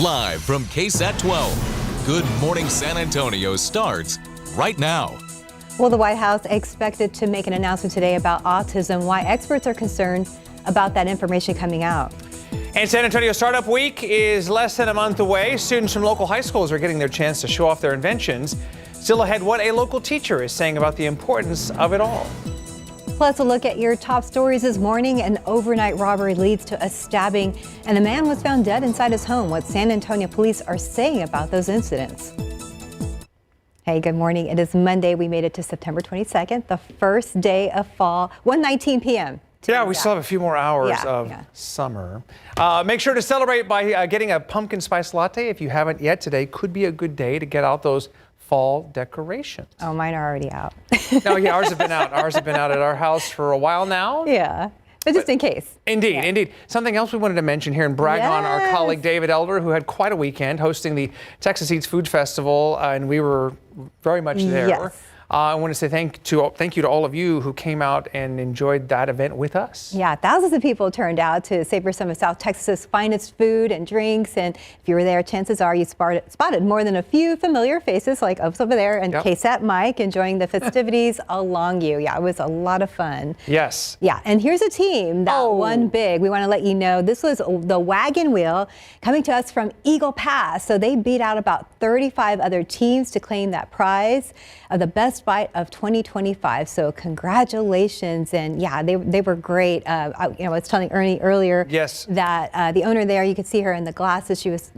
Live from KSAT 12, Good Morning San Antonio starts right now. Well, the White House expected to make an announcement today about autism, why experts are concerned about that information coming out. And San Antonio Startup Week is less than a month away. Students from local high schools are getting their chance to show off their inventions. Still ahead, what a local teacher is saying about the importance of it all. Plus, a look at your top stories this morning. An overnight robbery leads to a stabbing, and a man was found dead inside his home. What San Antonio police are saying about those incidents. Hey, good morning. It is Monday. We made it to September 22nd, the first day of fall, 1:19 p.m. Yeah, we still have a few more hours of summer. Make sure to celebrate by getting a pumpkin spice latte if you haven't yet. Today could be a good day to get out those fall decorations. Oh, mine are already out. No, yeah, ours have been out. Ours have been out at our house for a while now. Yeah, but just in case. Indeed, indeed. Something else we wanted to mention here and brag on our colleague David Elder, who had quite a weekend hosting the Texas Eats Food Festival, and we were very much there. Yes. I want to say thank you to all of you who came out and enjoyed that event with us. Yeah, thousands of people turned out to savor some of South Texas's finest food and drinks. And if you were there, chances are you spotted more than a few familiar faces like us over there and KSAT Mike enjoying the festivities along you. Yeah, it was a lot of fun. Yes. Yeah, and here's a team that won big. We want to let you know this was the Wagon Wheel coming to us from Eagle Pass. So they beat out about 35 other teams to claim that prize of the best bite of 2025. So congratulations. And yeah, they were great. I was telling Ernie earlier that the owner there, you could see her in the glasses. She was,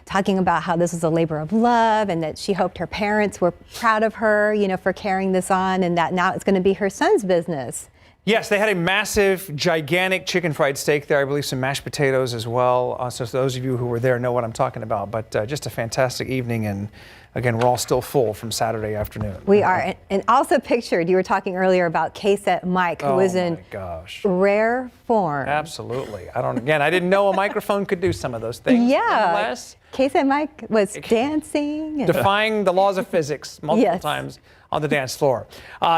talking about how this was a labor of love and that she hoped her parents were proud of her, for carrying this on, and that now it's going to be her son's business. Yes, they had a massive, gigantic chicken fried steak there. I believe some mashed potatoes as well. So those of you who were there know what I'm talking about. But just a fantastic evening. And again, we're all still full from Saturday afternoon. We are. And also pictured, you were talking earlier about KSAT Mike, who was in rare form. Absolutely. I didn't know a microphone could do some of those things. Yeah. KSAT Mike was dancing. Defying the laws of physics multiple times on the dance floor.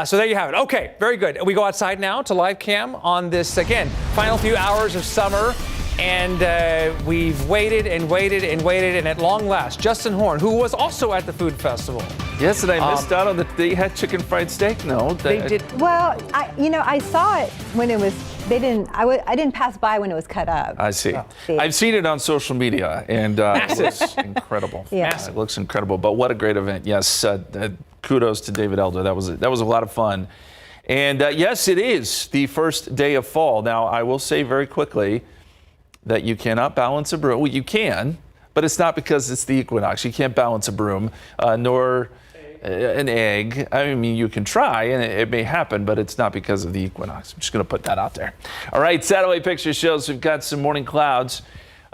So there you have it. Okay, very good. We go outside now to live cam on this, again, final few hours of summer. And we've waited and waited and waited, and at long last, Justin Horn, who was also at the food festival. Yes, and I missed out on that. They had chicken fried steak. No, they did. Well, I saw it when it was. They didn't. I didn't pass by when it was cut up. I see. I've seen it on social media, and it looks incredible. Yeah. It looks incredible. But what a great event! Yes, kudos to David Elder. That was a lot of fun. And yes, it is the first day of fall. Now, I will say very quickly that you cannot balance a broom. Well, you can, but it's not because it's the equinox. You can't balance a broom, nor an egg. I mean, you can try, and it may happen, but it's not because of the equinox. I'm just going to put that out there. All right, satellite picture shows we've got some morning clouds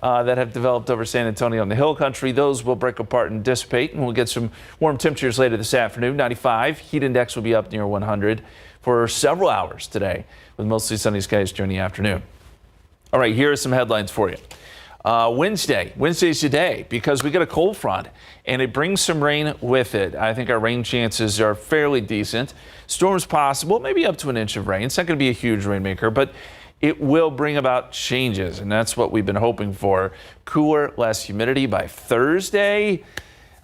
that have developed over San Antonio and the hill country. Those will break apart and dissipate, and we'll get some warm temperatures later this afternoon. 95. Heat index will be up near 100 for several hours today, with mostly sunny skies during the afternoon. All right, here are some headlines for you. Wednesday's today because we get a cold front and it brings some rain with it. I think our rain chances are fairly decent. Storms possible, maybe up to an inch of rain. It's not going to be a huge rainmaker, but it will bring about changes, and that's what we've been hoping for. Cooler, less humidity by Thursday.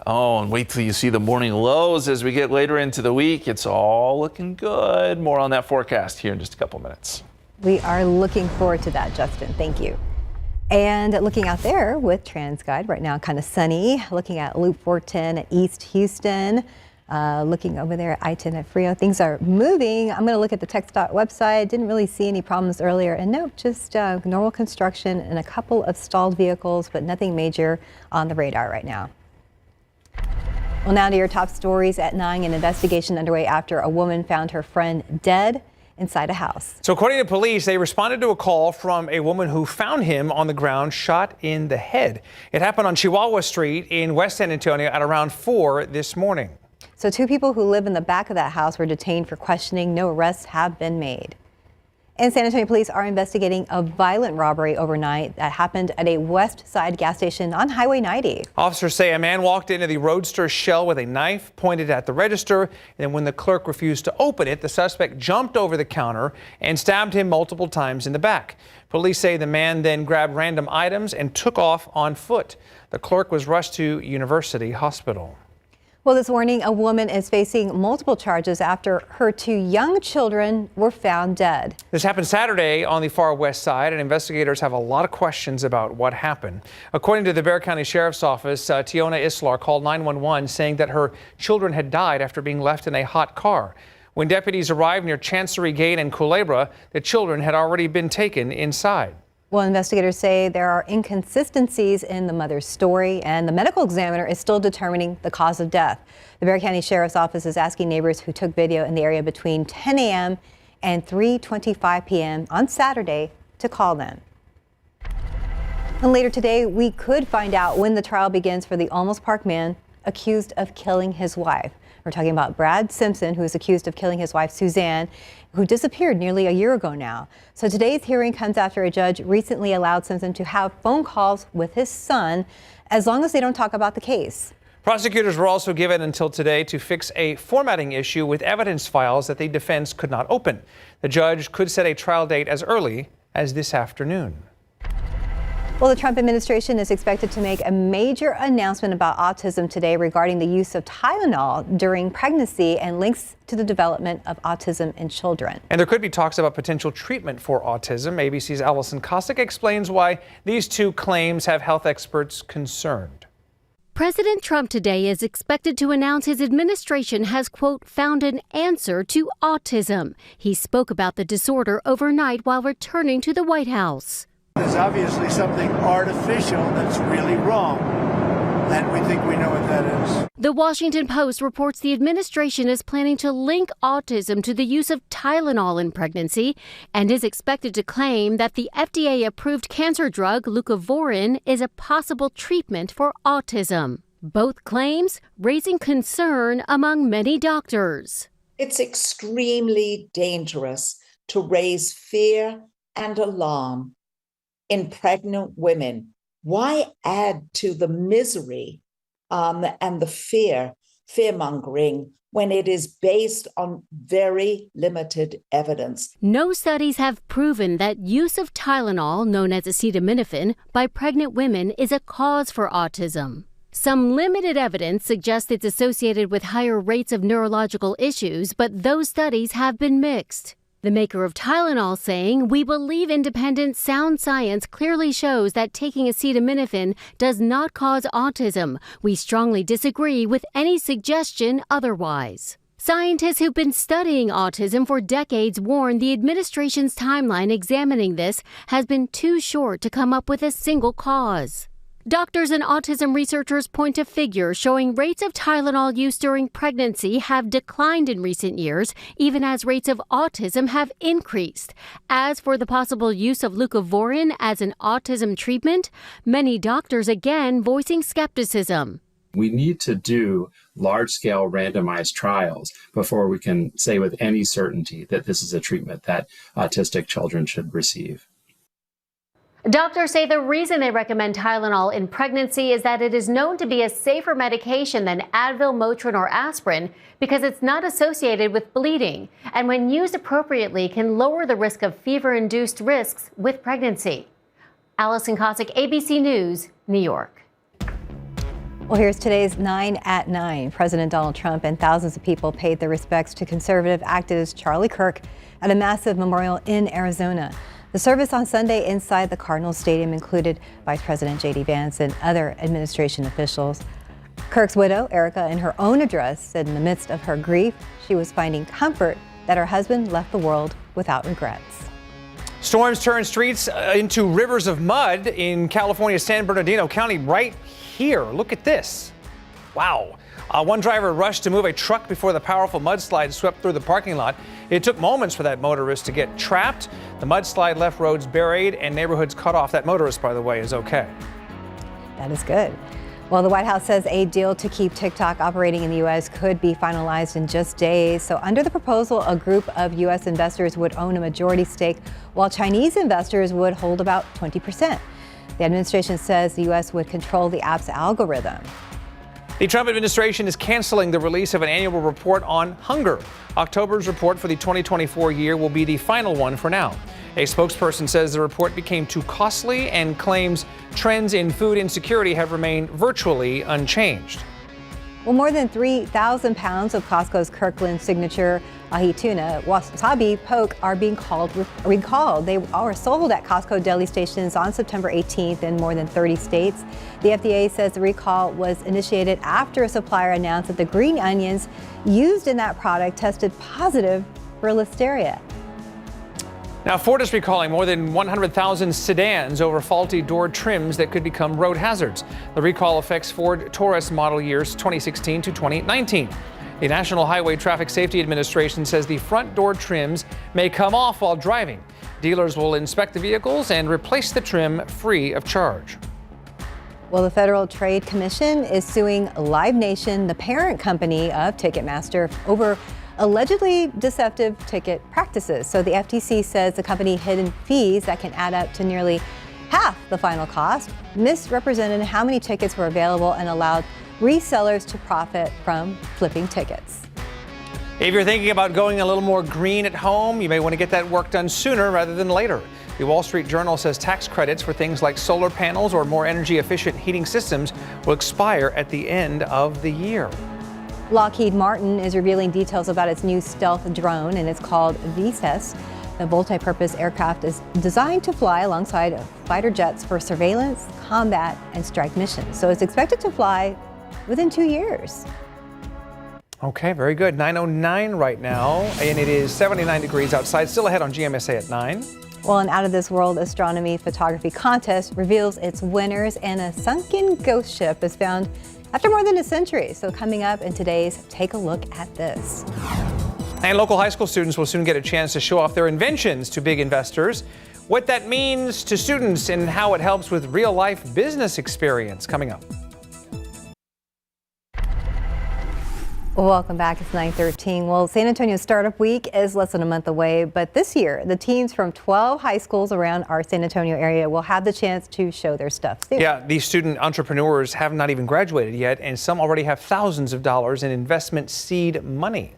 Oh, and wait till you see the morning lows as we get later into the week. It's all looking good. More on that forecast here in just a couple minutes. We are looking forward to that, Justin. Thank you. And looking out there with TransGuide right now, kind of sunny. Looking at Loop 410 at East Houston. Looking over there at I-10 at Frio. Things are moving. I'm going to look at the TxDOT website. Didn't really see any problems earlier. And no, just normal construction and a couple of stalled vehicles, but nothing major on the radar right now. Well, now to your top stories at 9. An investigation underway after a woman found her friend dead inside a house. So according to police, they responded to a call from a woman who found him on the ground, shot in the head. It happened on Chihuahua Street in West San Antonio at around 4 this morning. So 2 people who live in the back of that house were detained for questioning. No arrests have been made. And San Antonio police are investigating a violent robbery overnight that happened at a West Side gas station on Highway 90. Officers say a man walked into the Roadster shell with a knife pointed at the register. And then when the clerk refused to open it, the suspect jumped over the counter and stabbed him multiple times in the back. Police say the man then grabbed random items and took off on foot. The clerk was rushed to University Hospital. Well, this morning, a woman is facing multiple charges after her 2 young children were found dead. This happened Saturday on the far west side, and investigators have a lot of questions about what happened. According to the Bexar County Sheriff's Office, Tiona Islar called 911 saying that her children had died after being left in a hot car. When deputies arrived near Chancery Gate and Culebra, the children had already been taken inside. Well, investigators say there are inconsistencies in the mother's story, and the medical examiner is still determining the cause of death. The Bexar County Sheriff's Office is asking neighbors who took video in the area between 10 a.m. and 3:25 p.m. on Saturday to call them. And later today, we could find out when the trial begins for the Olmos Park man accused of killing his wife. We're talking about Brad Simpson, who is accused of killing his wife, Suzanne, who disappeared nearly a year ago now. So today's hearing comes after a judge recently allowed Simpson to have phone calls with his son, as long as they don't talk about the case. Prosecutors were also given until today to fix a formatting issue with evidence files that the defense could not open. The judge could set a trial date as early as this afternoon. Well, the Trump administration is expected to make a major announcement about autism today regarding the use of Tylenol during pregnancy and links to the development of autism in children. And there could be talks about potential treatment for autism. ABC's Allison Kosick explains why these two claims have health experts concerned. President Trump today is expected to announce his administration has, quote, found an answer to autism. He spoke about the disorder overnight while returning to the White House. There's obviously something artificial that's really wrong, and we think we know what that is. The Washington Post reports the administration is planning to link autism to the use of Tylenol in pregnancy and is expected to claim that the FDA-approved cancer drug leucovorin is a possible treatment for autism. Both claims raising concern among many doctors. It's extremely dangerous to raise fear and alarm in pregnant women. Why add to the misery and the fear-mongering when it is based on very limited evidence? No studies have proven that use of Tylenol, known as acetaminophen, by pregnant women is a cause for autism. Some limited evidence suggests it's associated with higher rates of neurological issues, but those studies have been mixed. The maker of Tylenol saying, "We believe independent, sound science clearly shows that taking acetaminophen does not cause autism. We strongly disagree with any suggestion otherwise." Scientists who've been studying autism for decades warn the administration's timeline examining this has been too short to come up with a single cause. Doctors and autism researchers point to figures showing rates of Tylenol use during pregnancy have declined in recent years, even as rates of autism have increased. As for the possible use of leucovorin as an autism treatment, many doctors again voicing skepticism. We need to do large-scale randomized trials before we can say with any certainty that this is a treatment that autistic children should receive. Doctors say the reason they recommend Tylenol in pregnancy is that it is known to be a safer medication than Advil, Motrin, or aspirin because it's not associated with bleeding, and when used appropriately can lower the risk of fever-induced risks with pregnancy. Allison Kosick, ABC News, New York. Well, here's today's 9 at 9. President Donald Trump and thousands of people paid their respects to conservative activist Charlie Kirk at a massive memorial in Arizona. The service on Sunday inside the Cardinals Stadium included Vice President J.D. Vance and other administration officials. Kirk's widow, Erica, in her own address, said in the midst of her grief, she was finding comfort that her husband left the world without regrets. Storms turned streets into rivers of mud in California's San Bernardino County right here. Look at this. Wow. One driver rushed to move a truck before the powerful mudslide swept through the parking lot. It took moments for that motorist to get trapped. The mudslide left roads buried and neighborhoods cut off. That motorist, by the way, is okay. That is good. Well, the White House says a deal to keep TikTok operating in the U.S. could be finalized in just days. So under the proposal, a group of U.S. investors would own a majority stake, while Chinese investors would hold about 20%. The administration says the U.S. would control the app's algorithm. The Trump administration is canceling the release of an annual report on hunger. October's report for the 2024 year will be the final one for now. A spokesperson says the report became too costly and claims trends in food insecurity have remained virtually unchanged. Well, more than 3,000 pounds of Costco's Kirkland signature ahi tuna wasabi poke are being recalled. They are sold at Costco deli stations on September 18th in more than 30 states. The FDA says the recall was initiated after a supplier announced that the green onions used in that product tested positive for listeria. Now, Ford is recalling more than 100,000 sedans over faulty door trims that could become road hazards. The recall affects Ford Taurus model years 2016 to 2019. The National Highway Traffic Safety Administration says the front door trims may come off while driving. Dealers will inspect the vehicles and replace the trim free of charge. Well, the Federal Trade Commission is suing Live Nation, the parent company of Ticketmaster, over allegedly deceptive ticket practices. So the FTC says the company hid fees that can add up to nearly half the final cost, misrepresented how many tickets were available, and allowed resellers to profit from flipping tickets. If you're thinking about going a little more green at home, you may want to get that work done sooner rather than later. The Wall Street Journal says tax credits for things like solar panels or more energy efficient heating systems will expire at the end of the year. Lockheed Martin is revealing details about its new stealth drone, and it's called VSES. The multi-purpose aircraft is designed to fly alongside fighter jets for surveillance, combat, and strike missions. So it's expected to fly within 2 years. Okay, very good. 9:09 right now, and it is 79 degrees outside. Still ahead on GMSA at 9. Well, an out-of-this-world astronomy photography contest reveals its winners, and a sunken ghost ship is found after more than a century. So coming up in today's Take a Look at This. And local high school students will soon get a chance to show off their inventions to big investors. What that means to students and how it helps with real-life business experience coming up. Welcome back. It's 9:13. Well, San Antonio Startup Week is less than a month away, but this year, the teams from 12 high schools around our San Antonio area will have the chance to show their stuff soon. Yeah, these student entrepreneurs have not even graduated yet, and some already have thousands of dollars in investment seed money.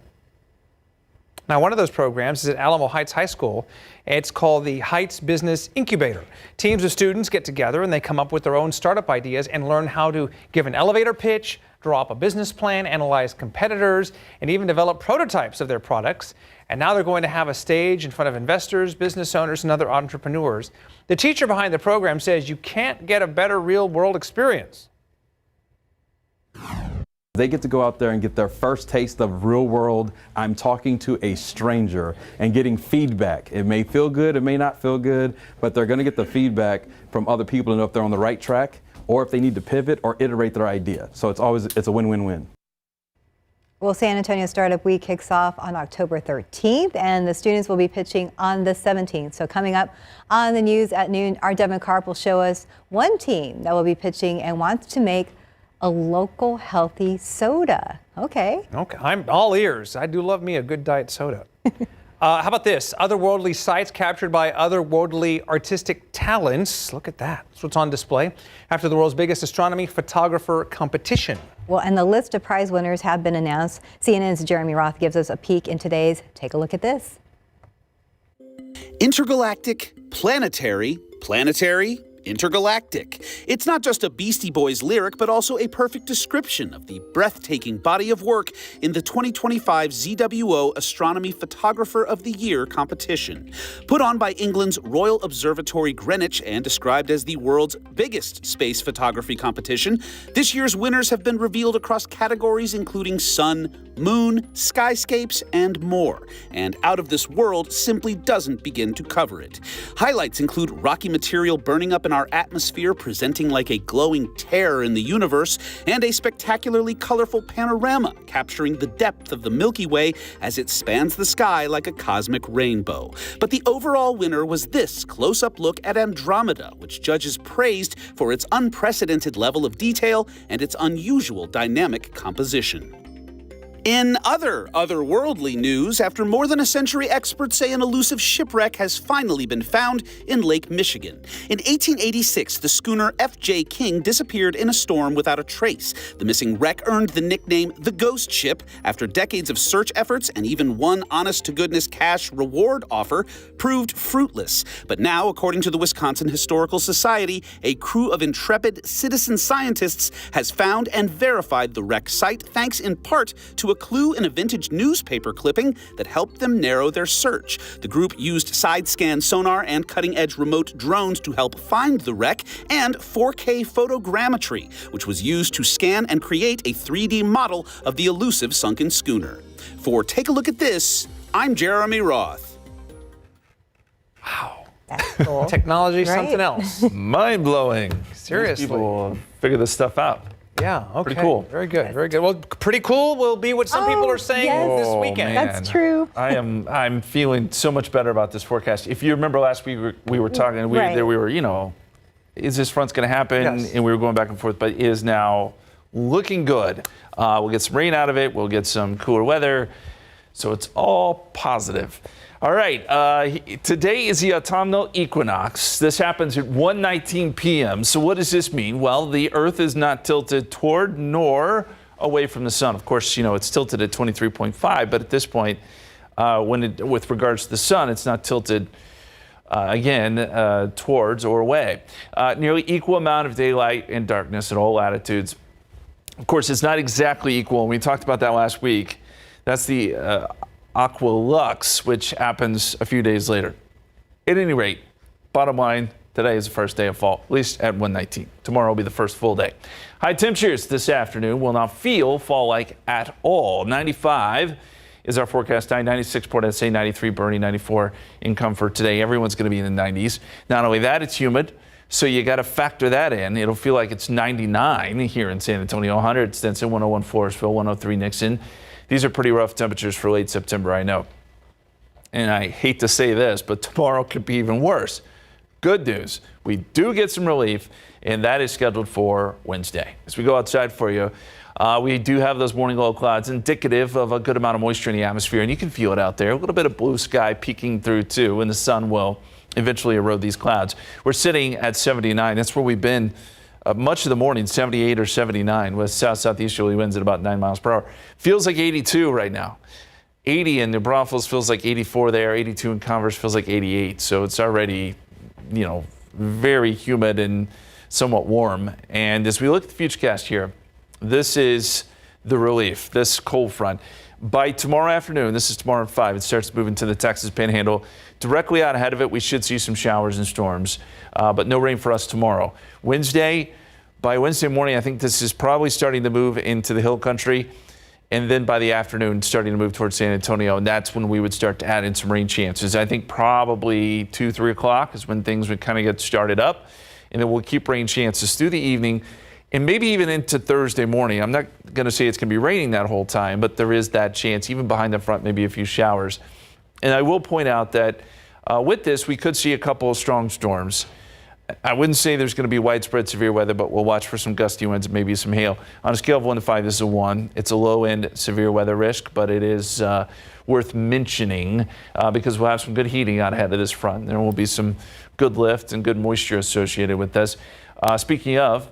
Now, one of those programs is at Alamo Heights High School. It's called the Heights Business Incubator. Teams of students get together and they come up with their own startup ideas and learn how to give an elevator pitch, draw up a business plan, analyze competitors, and even develop prototypes of their products. And now they're going to have a stage in front of investors, business owners, and other entrepreneurs. The teacher behind the program says you can't get a better real-world experience. They get to go out there and get their first taste of real world. I'm talking to a stranger and getting feedback. It may feel good, it may not feel good, but they're going to get the feedback from other people to know if they're on the right track or if they need to pivot or iterate their idea. So it's a win-win-win. Well, San Antonio Startup Week kicks off on October 13th, and the students will be pitching on the 17th. So coming up on the news at noon, our Devin Karp will show us one team that will be pitching and wants to make a local healthy soda. Okay. Okay, I'm all ears. I do love me a good diet soda. How about this? Otherworldly sights captured by otherworldly artistic talents. Look at that. That's what's on display after the world's biggest astronomy photographer competition. Well, and the list of prize winners have been announced. CNN's Jeremy Roth gives us a peek in today's Take a Look at This. Intergalactic, planetary, intergalactic. It's not just a Beastie Boys lyric, but also a perfect description of the breathtaking body of work in the 2025 ZWO Astronomy Photographer of the Year competition. Put on by England's Royal Observatory Greenwich and described as the world's biggest space photography competition, this year's winners have been revealed across categories including sun, moon, skyscapes, and more. And Out of This World simply doesn't begin to cover it. Highlights include rocky material burning up in our our atmosphere presenting like a glowing tear in the universe, and a spectacularly colorful panorama capturing the depth of the Milky Way as it spans the sky like a cosmic rainbow. But the overall winner was this close-up look at Andromeda, which judges praised for its unprecedented level of detail and its unusual dynamic composition. In otherworldly news, after more than a century, experts say an elusive shipwreck has finally been found in Lake Michigan. In 1886, the schooner F.J. King disappeared in a storm without a trace. The missing wreck earned the nickname the Ghost Ship after decades of search efforts, and even one honest-to-goodness cash reward offer proved fruitless. But now, according to the Wisconsin Historical Society, a crew of intrepid citizen scientists has found and verified the wreck site, thanks in part to a clue in a vintage newspaper clipping that helped them narrow their search. The group used side-scan sonar and cutting-edge remote drones to help find the wreck, and 4K photogrammetry, which was used to scan and create a 3D model of the elusive sunken schooner. For Take a Look at This, I'm Jeremy Roth. Wow. That's cool. Technology, Right. something else. Mind-blowing. Seriously. These people figure this stuff out. Yeah, okay. Pretty cool. Very good, very good. Well, pretty cool will be what some people are saying yes. this weekend. man. That's true. I'm feeling so much better about this forecast. If you remember last week, we were talking, Right. we were, is this front's going to happen? Yes. And we were going back and forth, but it is now looking good. We'll get some rain out of it. We'll get some cooler weather. So it's all positive. All right, today is the autumnal equinox. This happens at 1:19 p.m. So what does this mean? Well, the Earth is not tilted toward nor away from the sun. Of course, it's tilted at 23.5, but at this point, with regards to the sun, it's not tilted towards or away. Nearly equal amount of daylight and darkness at all latitudes. Of course, it's not exactly equal, and we talked about that last week. That's the Aqualux, which happens a few days later. At any rate, bottom line, today is the first day of fall, at least at 1:19. Tomorrow will be the first full day. High temperatures this afternoon will not feel fall-like at all. 95 is our forecast high, 96 Port SA, 93 Bernie, 94 in Comfort today. Everyone's going to be in the 90s. Not only that, it's humid, so you got to factor that in. It'll feel like it's 99 here in San Antonio, 100 Stinson, 101 Floresville, 103 Nixon. These are pretty rough temperatures for late September, I know. And I hate to say this, but tomorrow could be even worse. Good news, we do get some relief, and that is scheduled for Wednesday. As we go outside for you, we do have those morning low clouds indicative of a good amount of moisture in the atmosphere, and you can feel it out there. A little bit of blue sky peeking through, too, and the sun will eventually erode these clouds. We're sitting at 79. That's where we've been much of the morning, 78 or 79, with south-southeasterly winds at about 9 miles per hour. Feels like 82 right now. 80 in New Braunfels feels like 84 there. 82 in Converse feels like 88. So it's already, very humid and somewhat warm. And as we look at the futurecast here, this is the relief, this cold front. By tomorrow afternoon, this is tomorrow at 5, it starts moving to the Texas Panhandle. Directly out ahead of it, we should see some showers and storms, but no rain for us tomorrow. By Wednesday morning, I think this is probably starting to move into the hill country, and then by the afternoon, starting to move towards San Antonio, and that's when we would start to add in some rain chances. I think probably 2, 3 o'clock is when things would kind of get started up, and then we'll keep rain chances through the evening, and maybe even into Thursday morning. I'm not going to say it's going to be raining that whole time, but there is that chance, even behind the front, maybe a few showers. And I will point out that with this, we could see a couple of strong storms. I wouldn't say there's going to be widespread severe weather, but we'll watch for some gusty winds and maybe some hail. On a scale of 1 to 5, this is a 1. It's a low-end severe weather risk, but it is worth mentioning because we'll have some good heating out ahead of this front. There will be some good lift and good moisture associated with this. Speaking of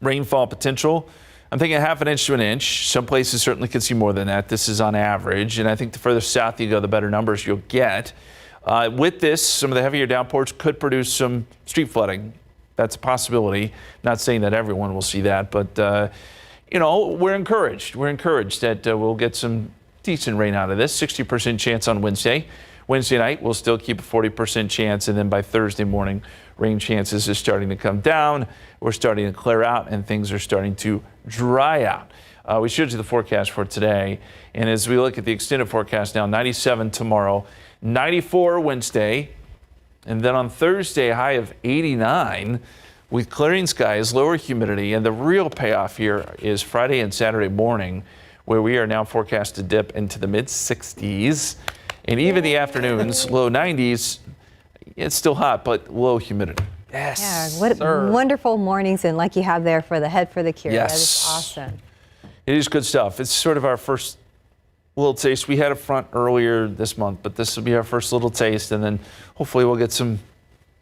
rainfall potential, I'm thinking 1/2 inch to 1 inch. Some places certainly could see more than that. This is on average, and I think the further south you go, the better numbers you'll get. With this, some of the heavier downpours could produce some street flooding. That's a possibility. Not saying that everyone will see that, but we're encouraged. We're encouraged that we'll get some decent rain out of this. 60% chance on Wednesday. Wednesday night, we'll still keep a 40% chance, and then by Thursday morning, rain chances are starting to come down. We're starting to clear out, and things are starting to dry out. We showed you the forecast for today, and as we look at the extended forecast now, 97 tomorrow, 94 Wednesday, And then on Thursday, a high of 89 with clearing skies, lower humidity. And the real payoff here is Friday and Saturday morning, where we are now forecast to dip into the mid-60s. And even the afternoons, low 90s. It's still hot, but low humidity. Yes. Yeah, what sir. wonderful mornings and like you have there for the Head for the Cure. Yes. That is awesome. It is good stuff. It's sort of our first little taste. We had a front earlier this month, but this will be our first little taste, and then hopefully we'll get some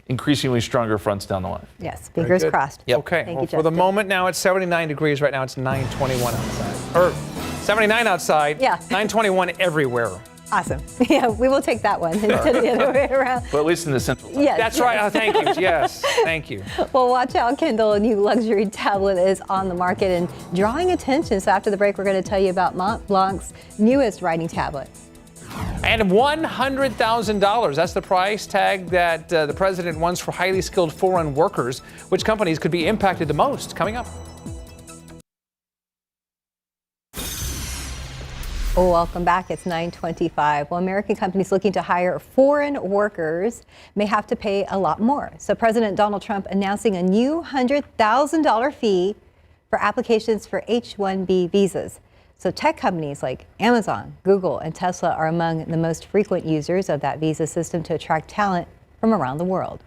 increasingly stronger fronts down the line. Yes, fingers crossed. Yep. Okay, Thank well, you, for the Justin. moment now it's 79 degrees. Right now it's 921 outside. Or 79 outside, Yeah. 921 everywhere. Awesome. Yeah, we will take that one instead of the other way around. But at least in the central. Yes, That's yes. right. Oh, thank you. Yes, thank you. Well, watch out, Kendall. A new luxury tablet is on the market and drawing attention. So after the break, we're going to tell you about Mont Blanc's newest writing tablet. And $100,000. That's the price tag that the president wants for highly skilled foreign workers. Which companies could be impacted the most? Coming up. Oh, welcome back. It's 9:25. Well, American companies looking to hire foreign workers may have to pay a lot more. So President Donald Trump announcing a new $100,000 fee for applications for H-1B visas. So tech companies like Amazon, Google, and Tesla are among the most frequent users of that visa system to attract talent from around the world.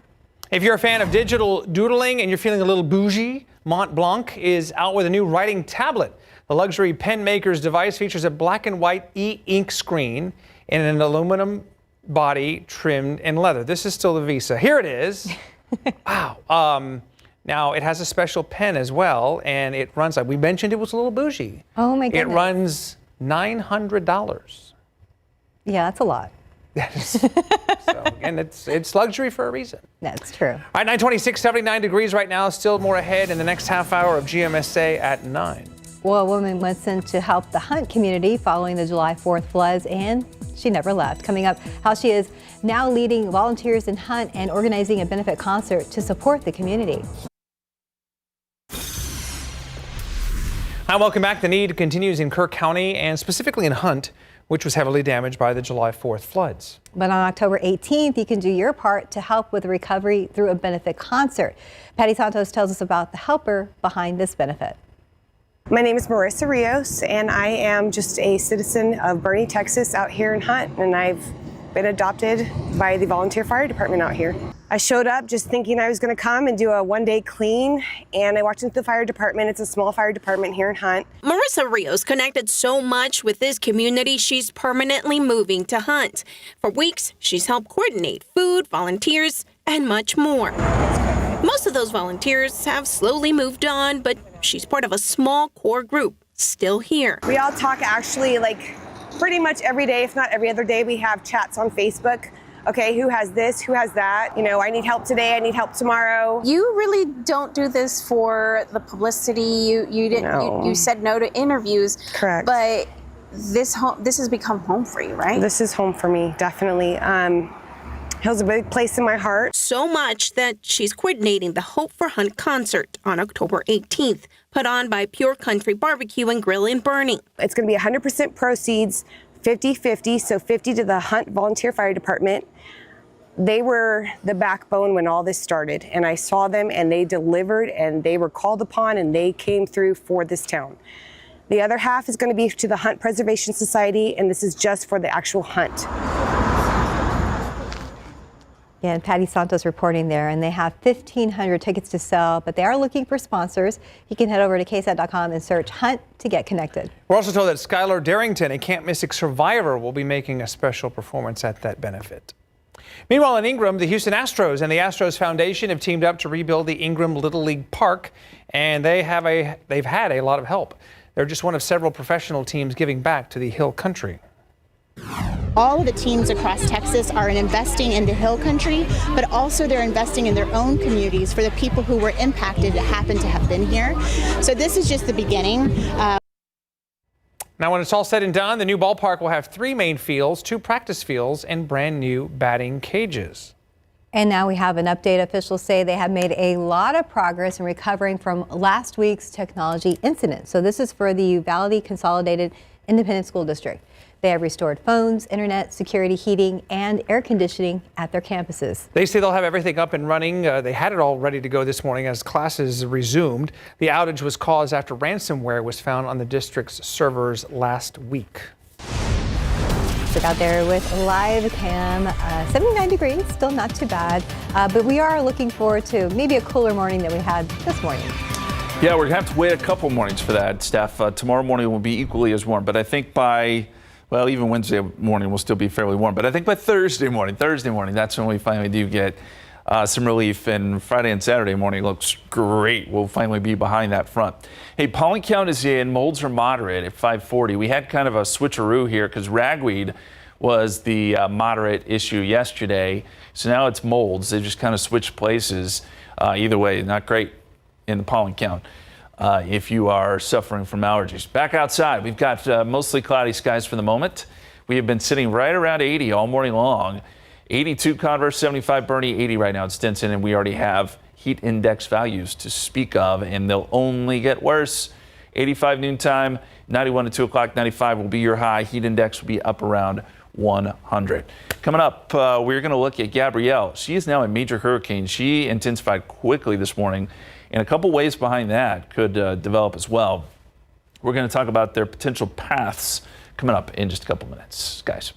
If you're a fan of digital doodling and you're feeling a little bougie, Mont Blanc is out with a new writing tablet. The luxury pen maker's device features a black and white e-ink screen and an aluminum body trimmed in leather. This is still the Visa. Here it is. Wow. Now, it has a special pen as well, and it runs, like we mentioned, it was a little bougie. Oh, my goodness. It runs $900. Yeah, that's a lot. So, again, it's luxury for a reason. That's true. All right, 926, 79 degrees right now. Still more ahead in the next half hour of GMSA at 9. Well, a woman went sent to help the Hunt community following the July 4th floods, and she never left. Coming up, how she is now leading volunteers in Hunt and organizing a benefit concert to support the community. Hi, welcome back. The need continues in Kirk County and specifically in Hunt, which was heavily damaged by the July 4th floods. But on October 18th, you can do your part to help with the recovery through a benefit concert. Patty Santos tells us about the helper behind this benefit. My name is Marissa Rios, and I am just a citizen of Bernie, Texas, out here in Hunt, and I've been adopted by the volunteer fire department out here. I showed up just thinking I was going to come and do a one-day clean, and I walked into the fire department. It's a small fire department here in Hunt. Marissa Rios connected so much with this community, she's permanently moving to Hunt. For weeks, she's helped coordinate food, volunteers, and much more. Most of those volunteers have slowly moved on, but she's part of a small core group still here. We all talk actually like pretty much every day, if not every other day. We have chats on Facebook. Okay, who has this? Who has that? You know, I need help today. I need help tomorrow. You really don't do this for the publicity. You didn't. No. You said no to interviews. Correct. But this has become home for you, right? This is home for me, definitely. It holds a big place in my heart. So much that she's coordinating the Hope for Hunt concert on October 18th, put on by Pure Country Barbecue and Grill in Bernie. It's going to be 100% proceeds, 50-50, so 50 to the Hunt Volunteer Fire Department. They were the backbone when all this started, and I saw them, and they delivered, and they were called upon, and they came through for this town. The other half is going to be to the Hunt Preservation Society, and this is just for the actual hunt. Yeah, and Patty Santos reporting there, and they have 1,500 tickets to sell, but they are looking for sponsors. You can head over to KSAT.com and search Hunt to get connected. We're also told that Skylar Darrington, a Can't Miss It survivor, will be making a special performance at that benefit. Meanwhile, in Ingram, the Houston Astros and the Astros Foundation have teamed up to rebuild the Ingram Little League Park, and they've had a lot of help. They're just one of several professional teams giving back to the Hill Country. All of the teams across Texas are investing in the Hill Country, but also they're investing in their own communities for the people who were impacted that happen to have been here. So this is just the beginning. Now, when it's all said and done, the new ballpark will have 3 main fields, 2 practice fields, and brand new batting cages. And now we have an update. Officials say they have made a lot of progress in recovering from last week's technology incident. So this is for the Uvalde Consolidated Independent School District. They have restored phones, internet, security, heating, and air conditioning at their campuses. They say they'll have everything up and running. They had it all ready to go this morning as classes resumed. The outage was caused after ransomware was found on the district's servers last week. Look out there with live cam, 79 degrees, still not too bad. But we are looking forward to maybe a cooler morning than we had this morning. Yeah, we're going to have to wait a couple mornings for that, Steph. Tomorrow morning will be equally as warm, but I think by, well, even Wednesday morning will still be fairly warm. But I think by Thursday morning, that's when we finally do get some relief. And Friday and Saturday morning looks great. We'll finally be behind that front. Hey, pollen count is in. Molds are moderate at 540. We had kind of a switcheroo here because ragweed was the moderate issue yesterday. So now it's molds. They just kind of switched places. Either way, not great in the pollen count if you are suffering from allergies. Back outside, we've got mostly cloudy skies for the moment. We have been sitting right around 80 all morning long. 82 Converse, 75 Bernie, 80 right now at Stinson, and we already have heat index values to speak of, and they'll only get worse. 85 noontime, 91 to 2 o'clock, 95 will be your high. Heat index will be up around 100. Coming up, we're going to look at Gabrielle. She is now a major hurricane. She intensified quickly this morning, and a couple waves behind that could develop as well. We're going to talk about their potential paths coming up in just a couple minutes, guys.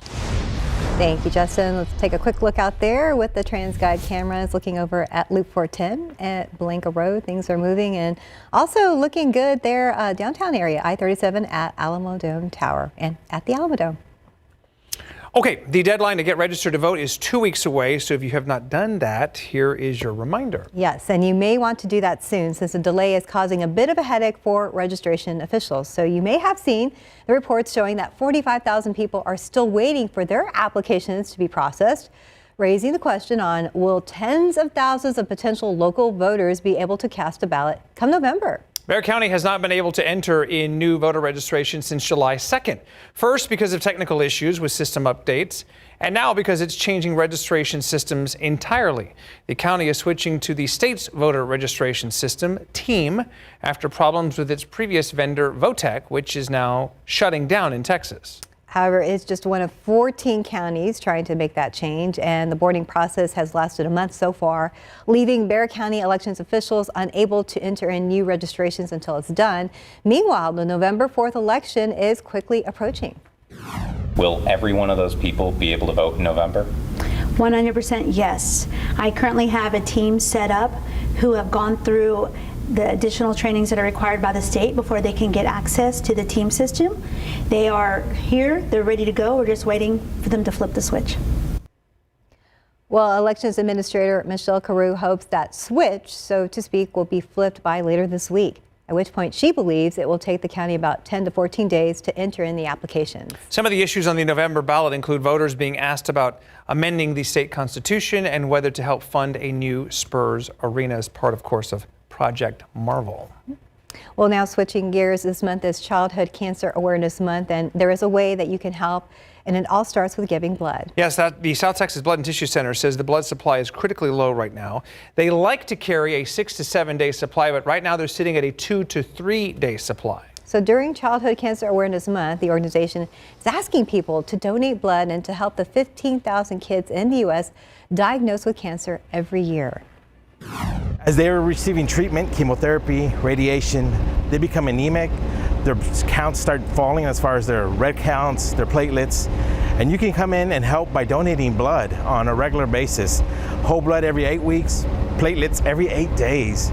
Thank you, Justin. Let's take a quick look out there with the TransGuide cameras looking over at Loop 410 at Blanca Road. Things are moving and also looking good there downtown area, I-37 at Alamo Dome Tower and at the Alamo Dome. Okay, the deadline to get registered to vote is 2 weeks away, so if you have not done that, here is your reminder. Yes, and you may want to do that soon since the delay is causing a bit of a headache for registration officials. So you may have seen the reports showing that 45,000 people are still waiting for their applications to be processed, raising the question on will tens of thousands of potential local voters be able to cast a ballot come November? Bexar County has not been able to enter in new voter registration since July 2nd. First, because of technical issues with system updates, and now because it's changing registration systems entirely. The county is switching to the state's voter registration system, TEAM, after problems with its previous vendor, Votech, which is now shutting down in Texas. However, it's just one of 14 counties trying to make that change, and the boarding process has lasted a month so far, leaving Bexar County elections officials unable to enter in new registrations until it's done. Meanwhile, the November 4th election is quickly approaching. Will every one of those people be able to vote in November? 100% yes. I currently have a team set up who have gone through the additional trainings that are required by the state before they can get access to the team system. They are here, they're ready to go. We're just waiting for them to flip the switch. Well, Elections Administrator Michelle Carew hopes that switch, so to speak, will be flipped by later this week, at which point she believes it will take the county about 10 to 14 days to enter in the applications. Some of the issues on the November ballot include voters being asked about amending the state constitution and whether to help fund a new Spurs arena as part, of course, of Project Marvel. Well, now switching gears, this month is Childhood Cancer Awareness Month, and there is a way that you can help, and it all starts with giving blood. Yes, the South Texas Blood and Tissue Center says the blood supply is critically low right now. They like to carry a 6 to 7 day supply, but right now they're sitting at a 2 to 3 day supply. So during Childhood Cancer Awareness Month, the organization is asking people to donate blood and to help the 15,000 kids in the U.S. diagnosed with cancer every year. As they are receiving treatment, chemotherapy, radiation, they become anemic. Their counts start falling as far as their red counts, their platelets. And you can come in and help by donating blood on a regular basis. Whole blood every 8 weeks, platelets every 8 days.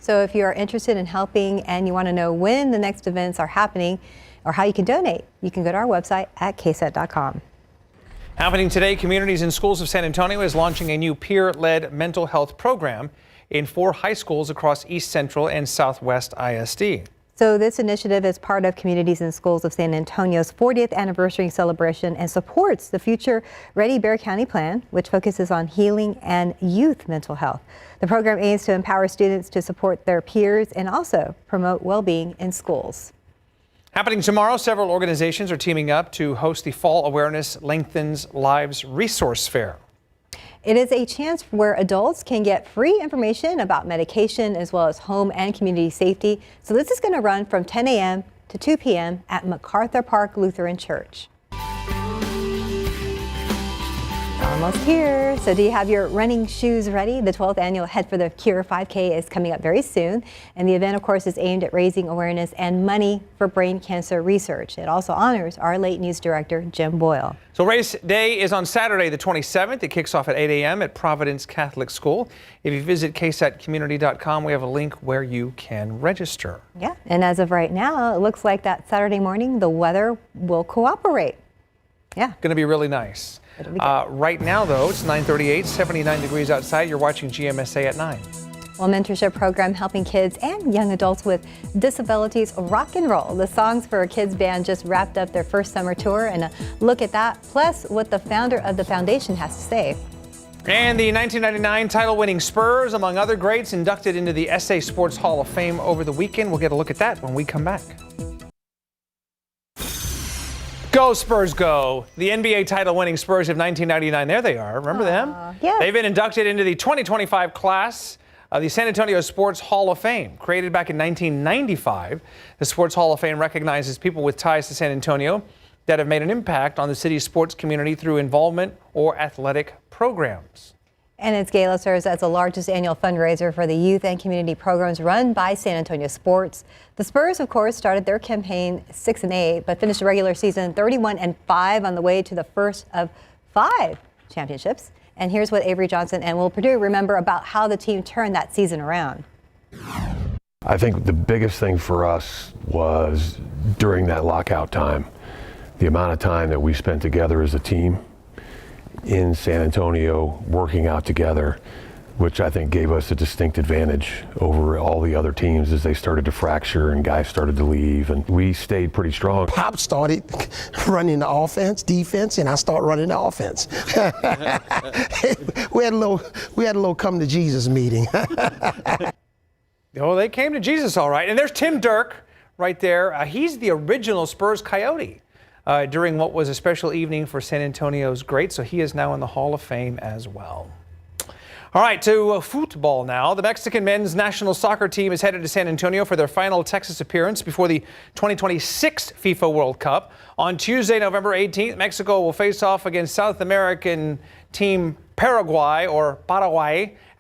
So if you are interested in helping and you want to know when the next events are happening or how you can donate, you can go to our website at KSAT.com. Happening today, Communities and Schools of San Antonio is launching a new peer-led mental health program in 4 high schools across East Central and Southwest ISD. So this initiative is part of Communities and Schools of San Antonio's 40th anniversary celebration and supports the Future Ready Bexar County Plan, which focuses on healing and youth mental health. The program aims to empower students to support their peers and also promote well-being in schools. Happening tomorrow, several organizations are teaming up to host the Fall Awareness Lengthens Lives Resource Fair. It is a chance where adults can get free information about medication as well as home and community safety. So this is going to run from 10 a.m. to 2 p.m. at MacArthur Park Lutheran Church. Almost here. So do you have your running shoes ready? The 12th annual Head for the Cure 5K is coming up very soon. And the event, of course, is aimed at raising awareness and money for brain cancer research. It also honors our late news director, Jim Boyle. So race day is on Saturday, the 27th. It kicks off at 8 a.m. at Providence Catholic School. If you visit ksatcommunity.com, we have a link where you can register. Yeah, and as of right now, it looks like that Saturday morning, the weather will cooperate. Yeah. Going to be really nice. Right now, though, it's 9:38, 79 degrees outside. You're watching GMSA at 9. Well, mentorship program helping kids and young adults with disabilities rock and roll. The Songs for Kids band just wrapped up their first summer tour, and a look at that, plus what the founder of the foundation has to say. And the 1999 title-winning Spurs, among other greats, inducted into the SA Sports Hall of Fame over the weekend. We'll get a look at that when we come back. Go Spurs go. The NBA title-winning Spurs of 1999, there they are. Remember them? Yes. They've been inducted into the 2025 class of the San Antonio Sports Hall of Fame. Created back in 1995, the Sports Hall of Fame recognizes people with ties to San Antonio that have made an impact on the city's sports community through involvement or athletic programs. And its gala serves as the largest annual fundraiser for the youth and community programs run by San Antonio Sports. The Spurs, of course, started their campaign 6-8, but finished the regular season 31-5 on the way to the first of 5 championships. And here's what Avery Johnson and Will Perdue remember about how the team turned that season around. I think the biggest thing for us was during that lockout time, the amount of time that we spent together as a team in San Antonio working out together, which I think gave us a distinct advantage over all the other teams as they started to fracture and guys started to leave, and we stayed pretty strong. Pop started running the offense, defense, and I started running the offense. we had a little come to Jesus meeting. Oh, they came to Jesus all right. And there's Tim Dirk right there. He's the original Spurs Coyote during what was a special evening for San Antonio's greats. So he is now in the Hall of Fame as well. All right, to football now. The Mexican men's national soccer team is headed to San Antonio for their final Texas appearance before the 2026 FIFA World Cup. On Tuesday, November 18th, Mexico will face off against South American team Paraguay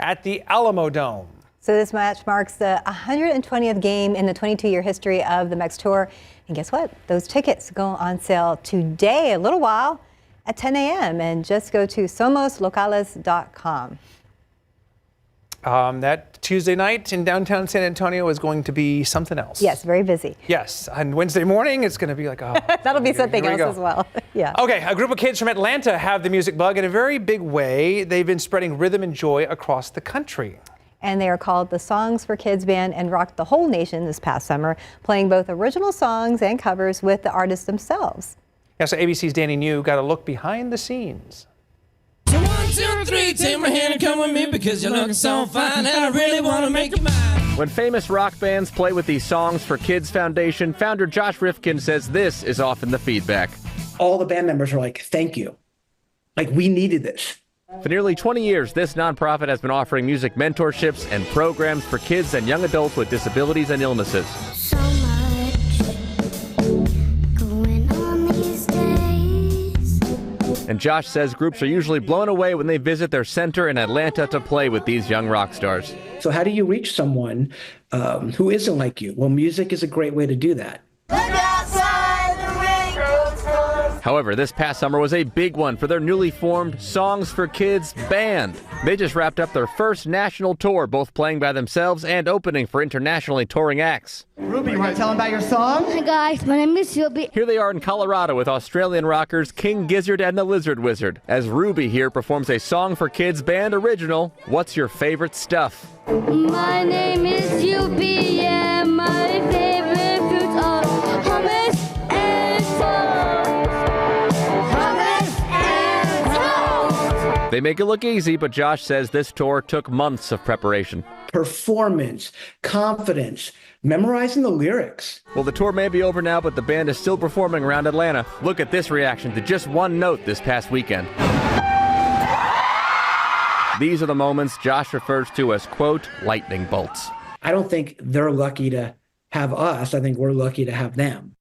at the Alamo Dome. So this match marks the 120th game in the 22-year history of the Mex Tour. And guess what? Those tickets go on sale today, a little while, at 10 a.m. And just go to somoslocales.com. That Tuesday night in downtown San Antonio is going to be something else. Yes, very busy. Yes, and Wednesday morning it's going to be like, oh. That'll be something else as well. Yeah. Okay, a group of kids from Atlanta have the music bug in a very big way. They've been spreading rhythm and joy across the country. And they are called the Songs for Kids Band and rocked the whole nation this past summer, playing both original songs and covers with the artists themselves. Yeah, so ABC's Danny New got a look behind the scenes. So 1, 2, 3, take my hand and come with me because you're looking so fine and I really want to make you mine. When famous rock bands play with the Songs for Kids Foundation, founder Josh Rifkin says this is often the feedback. All the band members are like, thank you. Like, we needed this. For nearly 20 years, this nonprofit has been offering music mentorships and programs for kids and young adults with disabilities and illnesses. So much going on these days. And Josh says groups are usually blown away when they visit their center in Atlanta to play with these young rock stars. So how do you reach someone who isn't like you? Well, music is a great way to do that. However, this past summer was a big one for their newly formed Songs for Kids band. They just wrapped up their first national tour, both playing by themselves and opening for internationally touring acts. Ruby, you want to tell them about your song? Hi guys, my name is Ruby. Here they are in Colorado with Australian rockers King Gizzard and the Lizard Wizard, as Ruby here performs a Song for Kids band original, What's Your Favorite Stuff? My name is Ruby, and my favorite foods are hummus and toast. They make it look easy, but Josh says this tour took months of preparation. Performance, confidence, memorizing the lyrics. Well, the tour may be over now, but the band is still performing around Atlanta. Look at this reaction to just one note this past weekend. These are the moments Josh refers to as, quote, lightning bolts. I don't think they're lucky to have us, I think we're lucky to have them.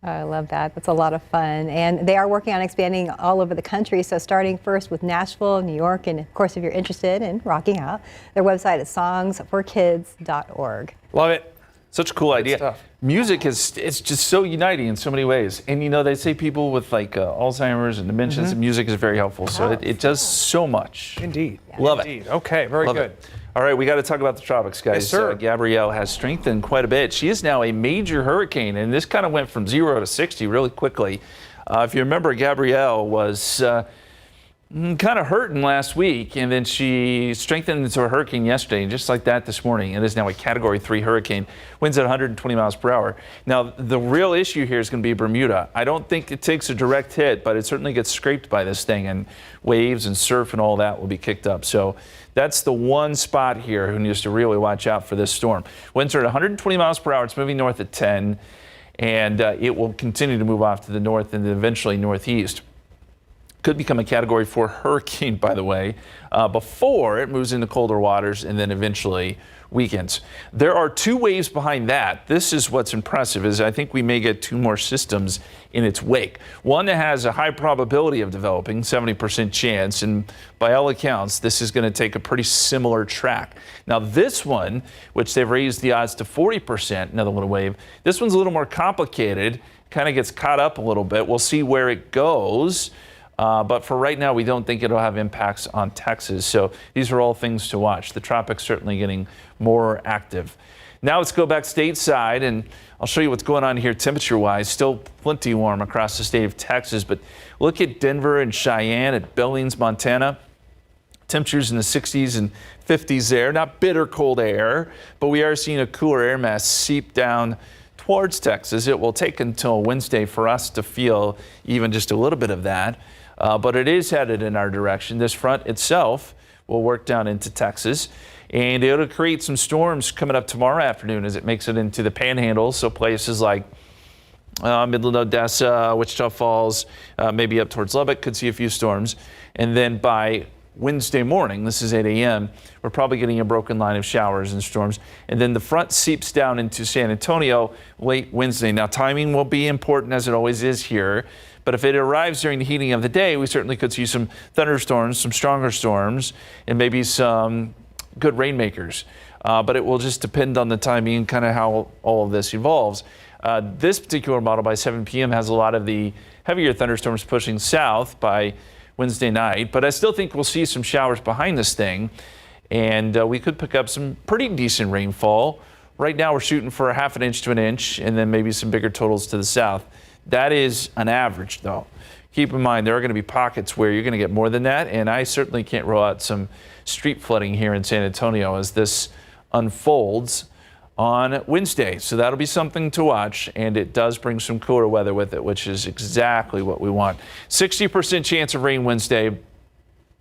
I love that. That's a lot of fun. And they are working on expanding all over the country. So starting first with Nashville, New York, and of course, if you're interested in rocking out, their website is songsforkids.org. Love it. Such a cool idea. Music it's just so uniting in so many ways. And you know, they say people with like Alzheimer's and dementia, music is very helpful. So it does so much. Indeed. Love Indeed. it. Okay, very Love good. it. All right, we got to talk about the tropics, guys. Yes, sir. Gabrielle has strengthened quite a bit. She is now a major hurricane, and this kind of went from 0 to 60 really quickly. If you remember, Gabrielle was kind of hurting last week, and then she strengthened into a hurricane yesterday, and just like that this morning, it is now a Category 3 hurricane, winds at 120 miles per hour. Now, the real issue here is going to be Bermuda. I don't think it takes a direct hit, but it certainly gets scraped by this thing, and waves and surf and all that will be kicked up. So that's the one spot here who needs to really watch out for this storm. Winds are at 120 miles per hour. It's moving north at 10, and it will continue to move off to the north and then eventually northeast. Could become a Category 4 hurricane, by the way, before it moves into colder waters and then eventually weakens. There are 2 waves behind that. This is what's impressive, is I think we may get 2 more systems in its wake. One that has a high probability of developing, 70% chance, and by all accounts, this is going to take a pretty similar track. Now this one, which they've raised the odds to 40%, another little wave, this one's a little more complicated, kind of gets caught up a little bit. We'll see where it goes. But for right now, we don't think it'll have impacts on Texas. So these are all things to watch. The tropics certainly getting more active. Now let's go back stateside, and I'll show you what's going on here temperature-wise. Still plenty warm across the state of Texas, but look at Denver and Cheyenne, at Billings, Montana. Temperatures in the 60s and 50s there. Not bitter cold air, but we are seeing a cooler air mass seep down towards Texas. It will take until Wednesday for us to feel even just a little bit of that. But it is headed in our direction. This front itself will work down into Texas, and it'll create some storms coming up tomorrow afternoon as it makes it into the Panhandle. So places like Midland, Odessa, Wichita Falls, maybe up towards Lubbock could see a few storms. And then by Wednesday morning, this is 8 a.m., we're probably getting a broken line of showers and storms. And then the front seeps down into San Antonio late Wednesday. Now, timing will be important, as it always is here. But if it arrives during the heating of the day, we certainly could see some thunderstorms, some stronger storms, and maybe some good rainmakers. But it will just depend on the timing and kind of how all of this evolves. This particular model by 7 p.m. has a lot of the heavier thunderstorms pushing south by Wednesday night. But I still think we'll see some showers behind this thing, and we could pick up some pretty decent rainfall. Right now we're shooting for a ½ an inch to an inch, and then maybe some bigger totals to the south. That is an average, though. Keep in mind, there are going to be pockets where you're going to get more than that, and I certainly can't rule out some street flooding here in San Antonio as this unfolds on Wednesday. So that'll be something to watch, and it does bring some cooler weather with it, which is exactly what we want. 60% chance of rain Wednesday.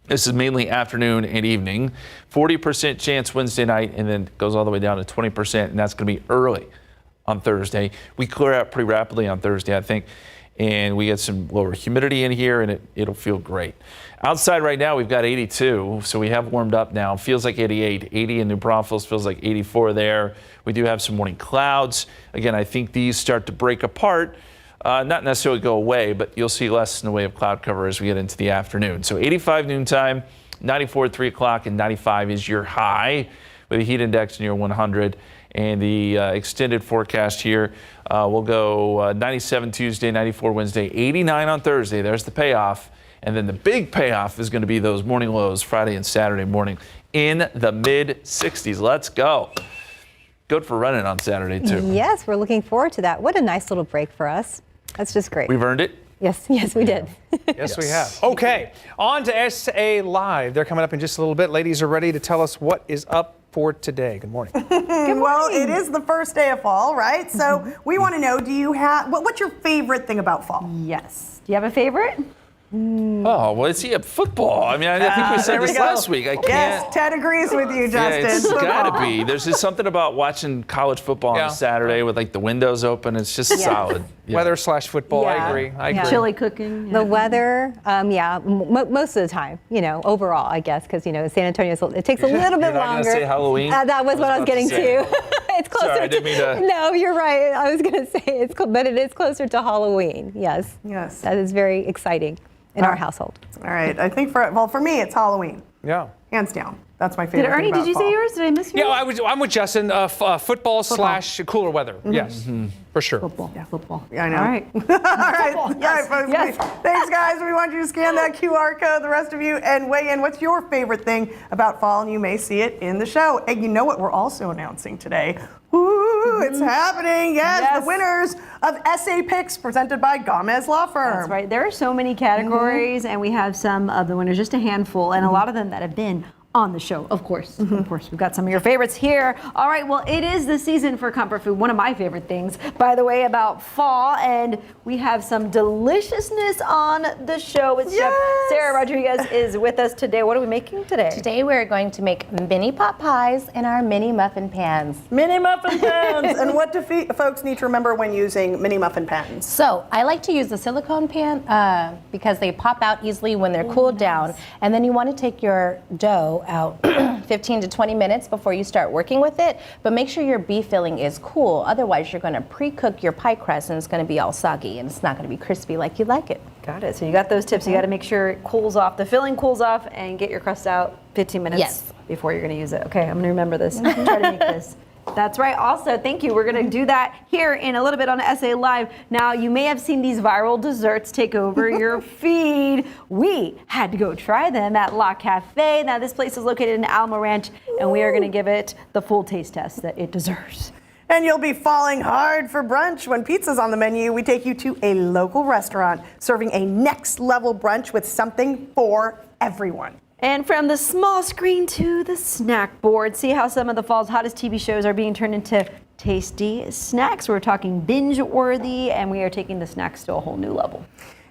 This is mainly afternoon and evening. 40% chance Wednesday night, and then it goes all the way down to 20%, and that's going to be early on Thursday. We clear out pretty rapidly on Thursday, I think, and we get some lower humidity in here, and it'll feel great. Outside right now, we've got 82, so we have warmed up now. Feels like 88. 80 in New Braunfels, feels like 84 there. We do have some morning clouds. Again, I think these start to break apart. Not necessarily go away, but you'll see less in the way of cloud cover as we get into the afternoon. So 85 noontime, 94 at 3 o'clock, and 95 is your high with a heat index near 100. And the extended forecast here will go 97 Tuesday, 94 Wednesday, 89 on Thursday. There's the payoff. And then the big payoff is going to be those morning lows Friday and Saturday morning in the mid 60s. Let's go. Good for running on Saturday, too. Yes, we're looking forward to that. What a nice little break for us. That's just great. We've earned it. Yes, we did. Yes, we have. Okay, on to SA Live. They're coming up in just a little bit. Ladies are ready to tell us what is up for today. Good morning. Well, it is the first day of fall, right? So we want to know, do you have, what's your favorite thing about fall? Yes. Do you have a favorite? Oh, well, it's football. I mean, I think we said this last week. I can't. Yes, Ted agrees with you, Justin. Yeah, it's got to be. There's just something about watching college football on a Saturday with like the windows open. It's just solid. Yeah. Weather/football. Yeah. I agree. I agree. Chili cooking. The weather, most of the time, overall, I guess, because, San Antonio, it takes a little bit You're not longer. Gonna say Halloween? That was what I was getting to. It's closer. Sorry, I didn't mean to. No, you're right. I was going to say but it is closer to Halloween. Yes. Yes. That is very exciting in our household. All right. I think for me, it's Halloween. Yeah. Hands down. That's my favorite. Ernie, thing about did you fall. say yours? Did I miss yours? Yeah, I'm with Justin. Football / cooler weather. Yes, for sure. Football. Yeah, football. Yeah, I know. All right. All right. All right, Yes. folks. Yes. Thanks, guys. We want you to scan that QR code, the rest of you, and weigh in. What's your favorite thing about fall? And you may see it in the show. And you know what we're also announcing today? Ooh, it's happening. Yes, the winners of Essay Picks presented by Gomez Law Firm. That's right. There are so many categories, and we have some of the winners, just a handful, and a lot of them that have been on the show, of course. Of course, we've got some of your favorites here. All right, well, it is the season for comfort food, one of my favorite things, by the way, about fall, and we have some deliciousness on the show with Chef Sarah Rodriguez is with us today. What are we making today? Today we're going to make mini pot pies in our mini muffin pans. Mini muffin pans! And what do folks need to remember when using mini muffin pans? So I like to use the silicone pan because they pop out easily when they're cooled down. And then you want to take your dough out 15 to 20 minutes before you start working with it, but make sure your beef filling is cool. Otherwise, you're going to pre-cook your pie crust and it's going to be all soggy and it's not going to be crispy like you like it. Got it. So you got those tips. You got to make sure it cools off, the filling cools off, and get your crust out 15 minutes before you're going to use it. Okay, I'm going to remember this. Try to make this. That's right. Also, thank you. We're going to do that here in a little bit on SA Live. Now, you may have seen these viral desserts take over your feed. We had to go try them at La Cafe. Now, this place is located in Alamo Ranch, and we are going to give it the full taste test that it deserves. And you'll be falling hard for brunch when pizza's on the menu. We take you to a local restaurant serving a next level brunch with something for everyone. And from the small screen to the snack board, see how some of the fall's hottest TV shows are being turned into tasty snacks. We're talking binge-worthy, and we are taking the snacks to a whole new level.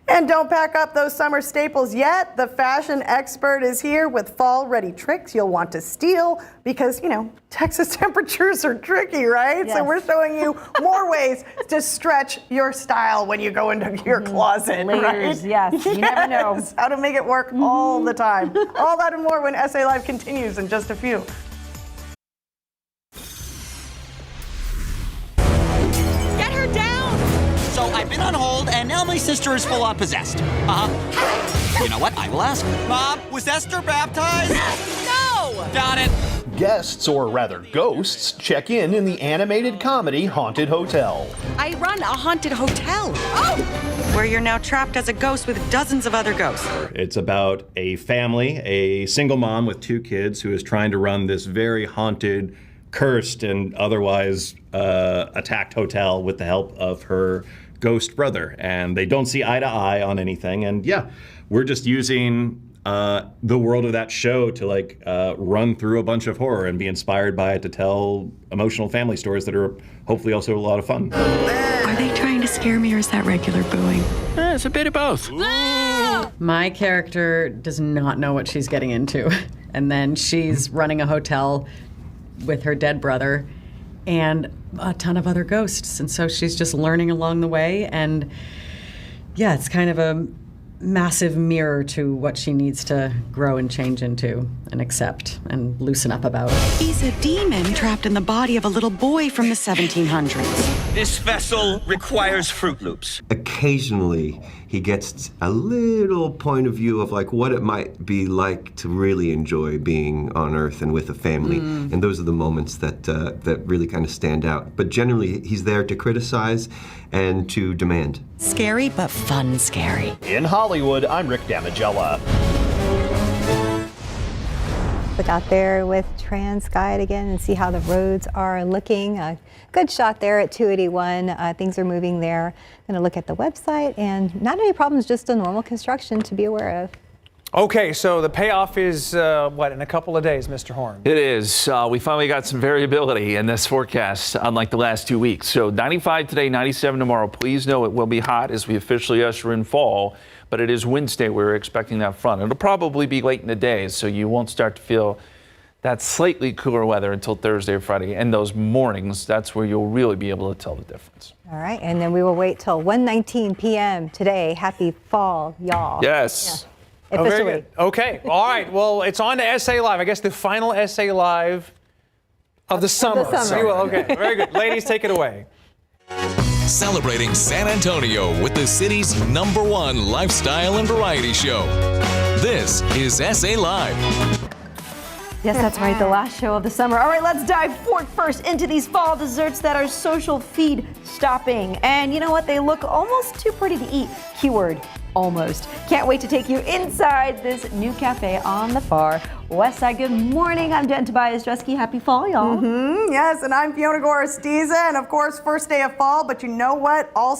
And don't pack up those summer staples yet. The fashion expert is here with fall-ready tricks you'll want to steal because, you know, Texas temperatures are tricky, right? Yes. So we're showing you more ways to stretch your style when you go into your closet, Layers, right? yes. You never know. How to make it work all the time. All that and more when SA Live continues in just a few. Get her down! So I've been on hold, and now my sister is full on possessed. You know what? I will ask her. Mom, was Esther baptized? No! Got it. Guests, or rather ghosts, check in the animated comedy Haunted Hotel. I run a haunted hotel. Oh! Where you're now trapped as a ghost with dozens of other ghosts. It's about a family, a single mom with 2 kids who is trying to run this very haunted, cursed, and otherwise attacked hotel with the help of her ghost brother. And they don't see eye to eye on anything. And yeah, we're just using the world of that show to run through a bunch of horror and be inspired by it to tell emotional family stories that are hopefully also a lot of fun. Are they trying to scare me, or is that regular booing? It's a bit of both. My character does not know what she's getting into. And then she's running a hotel with her dead brother and a ton of other ghosts. And so she's just learning along the way. And yeah, it's kind of a massive mirror to what she needs to grow and change into and accept and loosen up about. He's a demon trapped in the body of a little boy from the 1700s. This vessel requires Fruit Loops. Occasionally, he gets a little point of view of what it might be like to really enjoy being on Earth and with a family. And those are the moments that really kind of stand out. But generally, he's there to criticize and to demand. Scary, but fun scary. In Hollywood, I'm Rick Damigella. Look out there with TransGuide again and see how the roads are looking. A good shot there at 281. Things are moving there. Going to look at the website, and not any problems, just a normal construction to be aware of. Okay, so the payoff is what, in a couple of days, Mr. Horn? It is. We finally got some variability in this forecast, unlike the last 2 weeks. So 95 today, 97 tomorrow. Please know it will be hot as we officially usher in fall, but it is Wednesday. We're expecting that front. It'll probably be late in the day, so you won't start to feel that slightly cooler weather until Thursday or Friday. And those mornings, that's where you'll really be able to tell the difference. All right, and then we will wait till 1:19 p.m. today. Happy fall, y'all. Yes. Yeah. Oh, very Officially. good. Okay. All right. Well, it's on to SA Live. I guess the final SA Live Of the summer. the summer. Very well, okay, very good. Ladies, take it away. Celebrating San Antonio with the city's #1 lifestyle and variety show. This is SA Live. Yes, that's right, the last show of the summer. All right, let's dive first into these fall desserts that are social feed stopping. And you know what? They look almost too pretty to eat. Keyword, almost. Can't wait to take you inside this new cafe on the far west side. Good morning. I'm Jen Tobias Dresky. Happy fall, y'all. Yes, and I'm Fiona Gorestiza. And of course, first day of fall, but you know what? All